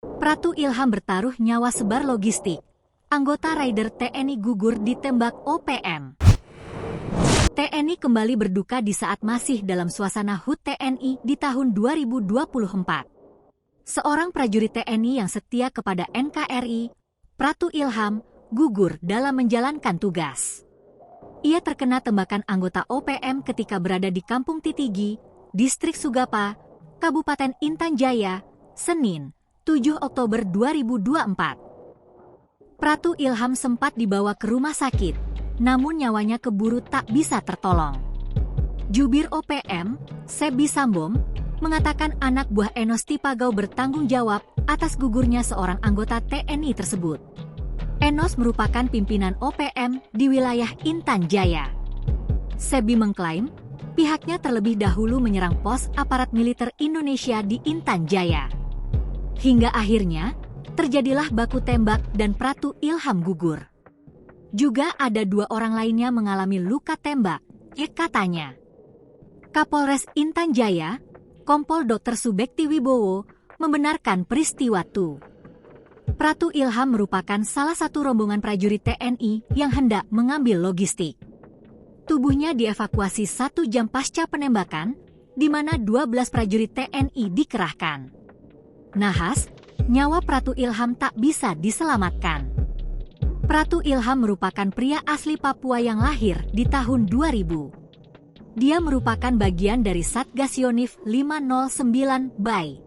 Pratu Ilham bertaruh nyawa sebar logistik. Anggota Raider TNI gugur ditembak OPM. TNI kembali berduka di saat masih dalam suasana HUT TNI di tahun 2024. Seorang prajurit TNI yang setia kepada NKRI, Pratu Ilham, gugur dalam menjalankan tugas. Ia terkena tembakan anggota OPM ketika berada di Kampung Titigi, Distrik Sugapa, Kabupaten Intan Jaya, Senin, 7 Oktober 2024. Pratu Ilham sempat dibawa ke rumah sakit, namun nyawanya keburu tak bisa tertolong. Jubir OPM, Sebi Sambom, mengatakan anak buah Enos Tipagau bertanggung jawab atas gugurnya seorang anggota TNI tersebut. Enos merupakan pimpinan OPM di wilayah Intan Jaya. Sebi mengklaim, pihaknya terlebih dahulu menyerang pos aparat militer Indonesia di Intan Jaya. Hingga akhirnya, terjadilah baku tembak dan Pratu Ilham gugur. Juga ada 2 orang lainnya mengalami luka tembak, katanya. Kapolres Intan Jaya, Kompol Dr. Subekti Wibowo, membenarkan peristiwa itu. Pratu Ilham merupakan salah satu rombongan prajurit TNI yang hendak mengambil logistik. Tubuhnya dievakuasi 1 jam pasca penembakan, di mana 12 prajurit TNI dikerahkan. Nahas, nyawa Pratu Ilham tak bisa diselamatkan. Pratu Ilham merupakan pria asli Papua yang lahir di tahun 2000. Dia merupakan bagian dari Satgas Yonif 509 BAI.